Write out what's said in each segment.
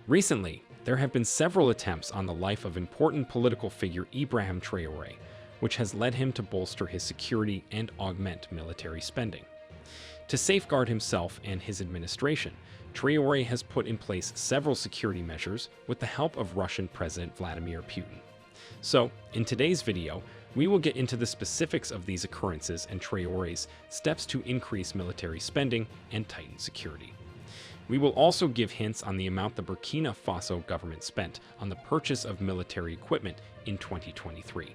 Recently, there have been several attempts on the life of important political figure Ibrahim Traore, which has led him to bolster his security and augment military spending. To safeguard himself and his administration, Traore has put in place several security measures with the help of Russian President Vladimir Putin. So, in today's video, we will get into the specifics of these occurrences and Traore's steps to increase military spending and tighten security. We will also give hints on the amount the Burkina Faso government spent on the purchase of military equipment in 2023.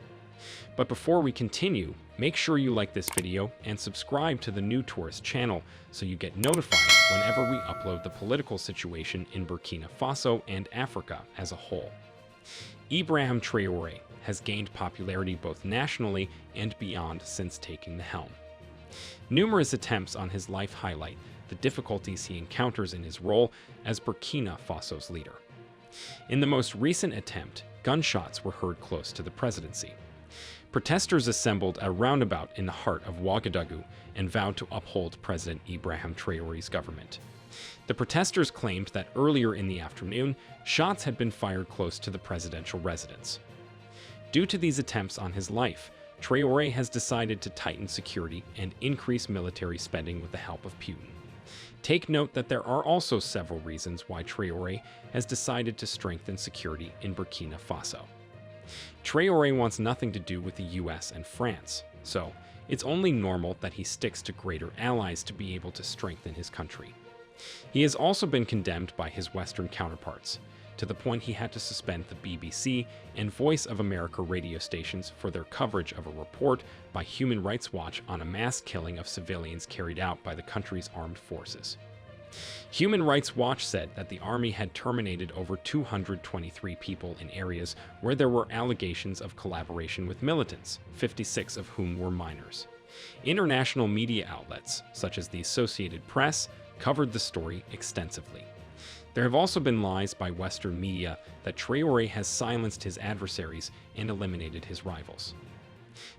But before we continue, make sure you like this video and subscribe to the New Tourist channel so you get notified whenever we upload the political situation in Burkina Faso and Africa as a whole. Ibrahim Traore has gained popularity both nationally and beyond since taking the helm. Numerous attempts on his life highlight the difficulties he encounters in his role as Burkina Faso's leader. In the most recent attempt, gunshots were heard close to the presidency. Protesters assembled at a roundabout in the heart of Ouagadougou and vowed to uphold President Ibrahim Traore's government. The protesters claimed that earlier in the afternoon, shots had been fired close to the presidential residence. Due to these attempts on his life, Traore has decided to tighten security and increase military spending with the help of Putin. Take note that there are also several reasons why Traore has decided to strengthen security in Burkina Faso. Traore wants nothing to do with the US and France, so it's only normal that he sticks to greater allies to be able to strengthen his country. He has also been condemned by his Western counterparts, to the point he had to suspend the BBC and Voice of America radio stations for their coverage of a report by Human Rights Watch on a mass killing of civilians carried out by the country's armed forces. Human Rights Watch said that the army had terminated over 223 people in areas where there were allegations of collaboration with militants, 56 of whom were minors. International media outlets, such as the Associated Press, covered the story extensively. There have also been lies by Western media that Traore has silenced his adversaries and eliminated his rivals.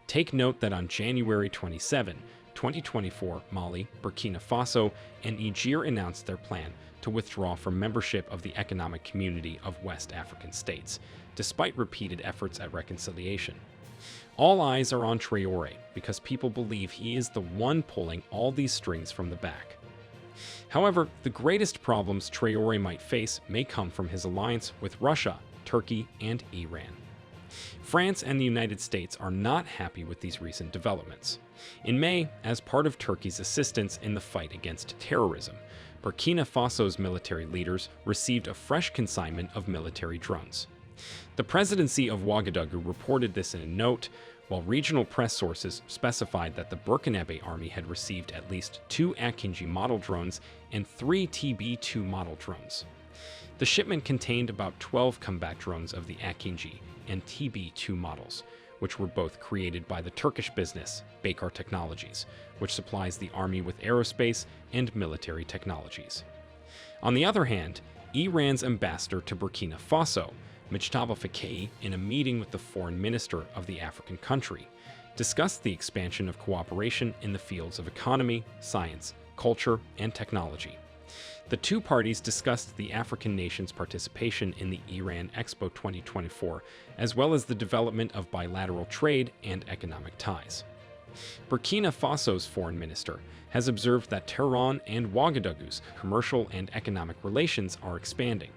Take note that on January 27, 2024, Mali, Burkina Faso, and Niger announced their plan to withdraw from membership of the Economic Community of West African States, despite repeated efforts at reconciliation. All eyes are on Traore because people believe he is the one pulling all these strings from the back. However, the greatest problems Traore might face may come from his alliance with Russia, Turkey, and Iran. France and the United States are not happy with these recent developments. In May, as part of Turkey's assistance in the fight against terrorism, Burkina Faso's military leaders received a fresh consignment of military drones. The presidency of Ouagadougou reported this in a note, while regional press sources specified that the Burkinabe army had received at least 2 Akinji model drones and 3 TB2 model drones. The shipment contained about 12 combat drones of the Akinji and TB2 models, which were both created by the Turkish business Baykar Technologies, which supplies the army with aerospace and military technologies. On the other hand, Iran's ambassador to Burkina Faso, Mujtaba Fekhi, in a meeting with the foreign minister of the African country, discussed the expansion of cooperation in the fields of economy, science, culture, and technology. The two parties discussed the African nation's participation in the Iran Expo 2024, as well as the development of bilateral trade and economic ties. Burkina Faso's foreign minister has observed that Tehran and Ouagadougou's commercial and economic relations are expanding.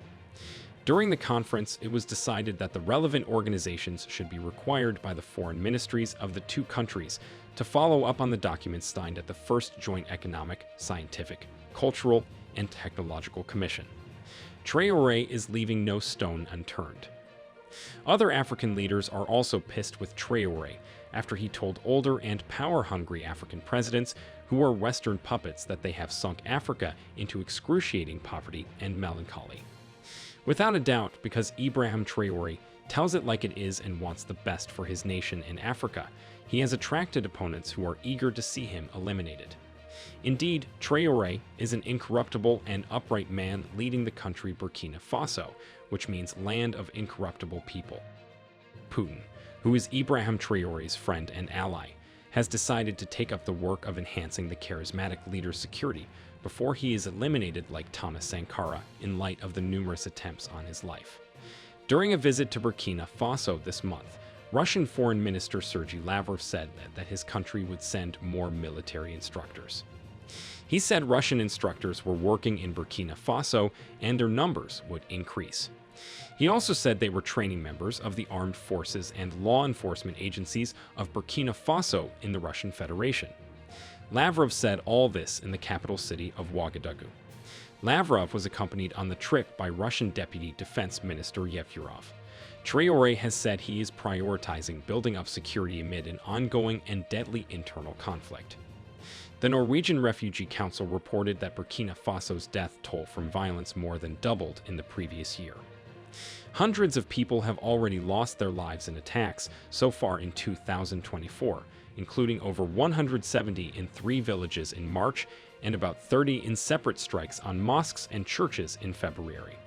During the conference, it was decided that the relevant organizations should be required by the foreign ministries of the two countries to follow up on the documents signed at the first Joint Economic, Scientific, Cultural, and Technological Commission. Traore is leaving no stone unturned. Other African leaders are also pissed with Traore after he told older and power-hungry African presidents who are Western puppets that they have sunk Africa into excruciating poverty and melancholy. Without a doubt, because Ibrahim Traore tells it like it is and wants the best for his nation in Africa, he has attracted opponents who are eager to see him eliminated. Indeed, Traore is an incorruptible and upright man leading the country Burkina Faso, which means land of incorruptible people. Putin, who is Ibrahim Traore's friend and ally, has decided to take up the work of enhancing the charismatic leader's security before he is eliminated like Thomas Sankara in light of the numerous attempts on his life. During a visit to Burkina Faso this month, Russian Foreign Minister Sergei Lavrov said that his country would send more military instructors. He said Russian instructors were working in Burkina Faso and their numbers would increase. He also said they were training members of the armed forces and law enforcement agencies of Burkina Faso in the Russian Federation. Lavrov said all this in the capital city of Ouagadougou. Lavrov was accompanied on the trip by Russian Deputy Defense Minister Yevgeny. Traore has said he is prioritizing building up security amid an ongoing and deadly internal conflict. The Norwegian Refugee Council reported that Burkina Faso's death toll from violence more than doubled in the previous year. Hundreds of people have already lost their lives in attacks so far in 2024, including over 170 in 3 villages in March and about 30 in separate strikes on mosques and churches in February.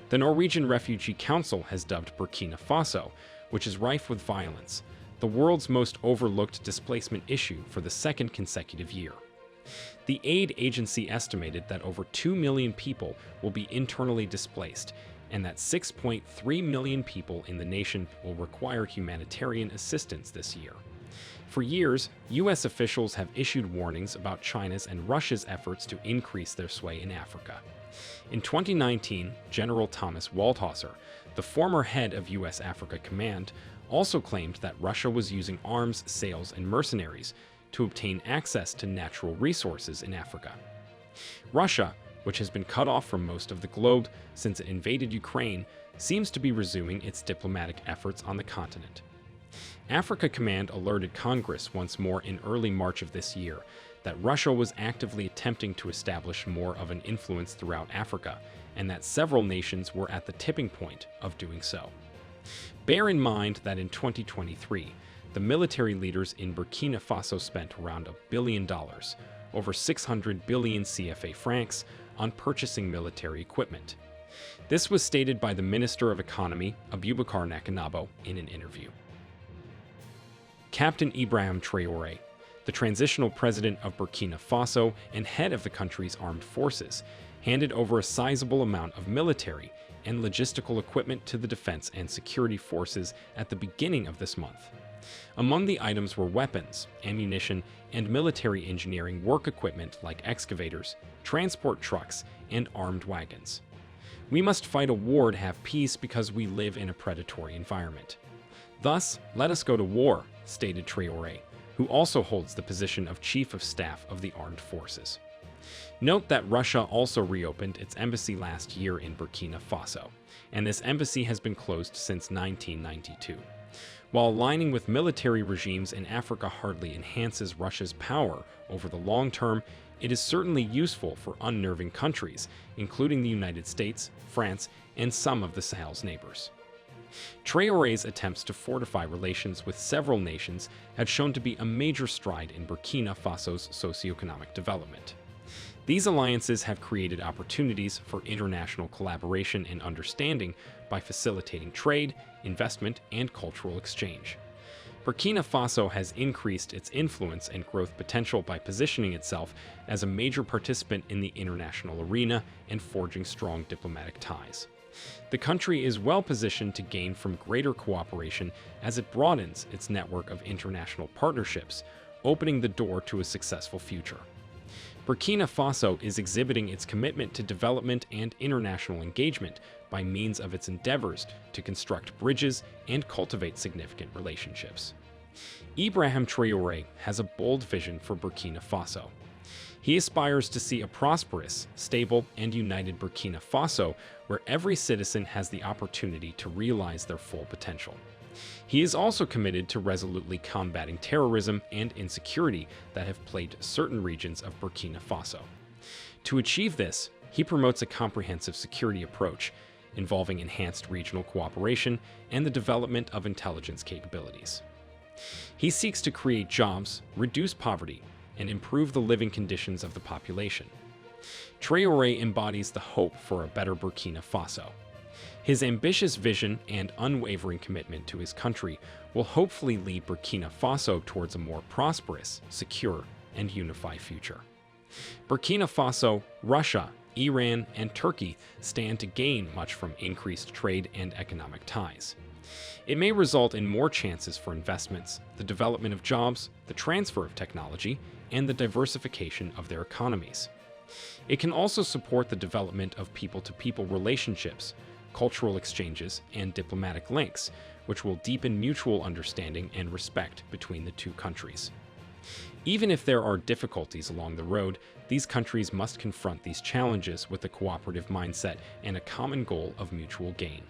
The Norwegian Refugee Council has dubbed Burkina Faso, which is rife with violence, the world's most overlooked displacement issue for the second consecutive year. The aid agency estimated that over 2 million people will be internally displaced and that 6.3 million people in the nation will require humanitarian assistance this year. For years, U.S. officials have issued warnings about China's and Russia's efforts to increase their sway in Africa. In 2019, General Thomas Waldhauser, the former head of U.S. Africa Command, also claimed that Russia was using arms sales and mercenaries to obtain access to natural resources in Africa. Russia, which has been cut off from most of the globe since it invaded Ukraine, seems to be resuming its diplomatic efforts on the continent. Africa Command alerted Congress once more in early March of this year that Russia was actively attempting to establish more of an influence throughout Africa, and that several nations were at the tipping point of doing so. Bear in mind that in 2023, the military leaders in Burkina Faso spent around $1 billion, over 600 billion CFA francs, on purchasing military equipment. This was stated by the Minister of Economy, Abubakar Nakanabo, in an interview. Captain Ibrahim Traore, the transitional president of Burkina Faso and head of the country's armed forces, handed over a sizable amount of military and logistical equipment to the defense and security forces at the beginning of this month. Among the items were weapons, ammunition, and military engineering work equipment like excavators, transport trucks, and armed wagons. We must fight a war to have peace because we live in a predatory environment. Thus, let us go to war, stated Traore, who also holds the position of Chief of Staff of the Armed Forces. Note that Russia also reopened its embassy last year in Burkina Faso, and this embassy has been closed since 1992. While aligning with military regimes in Africa hardly enhances Russia's power over the long term, it is certainly useful for unnerving countries, including the United States, France, and some of the Sahel's neighbors. Traore's attempts to fortify relations with several nations had shown to be a major stride in Burkina Faso's socioeconomic development. These alliances have created opportunities for international collaboration and understanding by facilitating trade, investment, and cultural exchange. Burkina Faso has increased its influence and growth potential by positioning itself as a major participant in the international arena and forging strong diplomatic ties. The country is well positioned to gain from greater cooperation as it broadens its network of international partnerships, opening the door to a successful future. Burkina Faso is exhibiting its commitment to development and international engagement by means of its endeavors to construct bridges and cultivate significant relationships. Ibrahim Traore has a bold vision for Burkina Faso. He aspires to see a prosperous, stable, and united Burkina Faso where every citizen has the opportunity to realize their full potential. He is also committed to resolutely combating terrorism and insecurity that have plagued certain regions of Burkina Faso. To achieve this, he promotes a comprehensive security approach involving enhanced regional cooperation and the development of intelligence capabilities. He seeks to create jobs, reduce poverty, and improve the living conditions of the population. Traore embodies the hope for a better Burkina Faso. His ambitious vision and unwavering commitment to his country will hopefully lead Burkina Faso towards a more prosperous, secure, and unified future. Burkina Faso, Russia, Iran, and Turkey stand to gain much from increased trade and economic ties. It may result in more chances for investments, the development of jobs, the transfer of technology, and the diversification of their economies. It can also support the development of people-to-people relationships, cultural exchanges, and diplomatic links, which will deepen mutual understanding and respect between the two countries. Even if there are difficulties along the road, these countries must confront these challenges with a cooperative mindset and a common goal of mutual gain.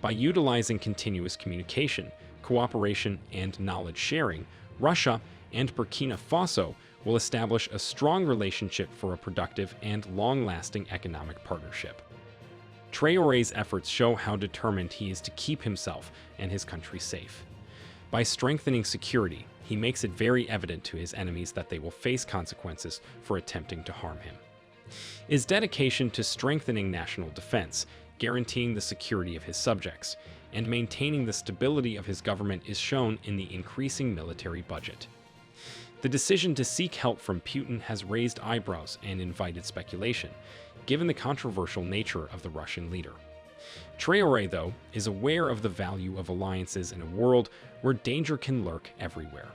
By utilizing continuous communication, cooperation, and knowledge sharing, Russia and Burkina Faso will establish a strong relationship for a productive and long-lasting economic partnership. Traore's efforts show how determined he is to keep himself and his country safe. By strengthening security, he makes it very evident to his enemies that they will face consequences for attempting to harm him. His dedication to strengthening national defense, guaranteeing the security of his subjects, and maintaining the stability of his government is shown in the increasing military budget. The decision to seek help from Putin has raised eyebrows and invited speculation, given the controversial nature of the Russian leader. Traore, though, is aware of the value of alliances in a world where danger can lurk everywhere.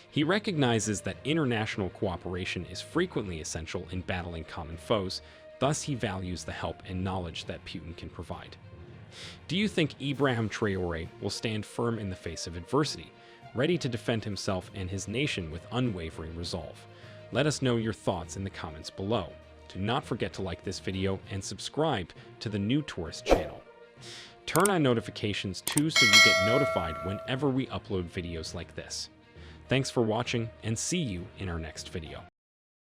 He recognizes that international cooperation is frequently essential in battling common foes, thus he values the help and knowledge that Putin can provide. Do you think Ibrahim Traore will stand firm in the face of adversity, ready to defend himself and his nation with unwavering resolve? Let us know your thoughts in the comments below. Do not forget to like this video and subscribe to the New Tourist channel. Turn on notifications too so you get notified whenever we upload videos like this. Thanks for watching and see you in our next video.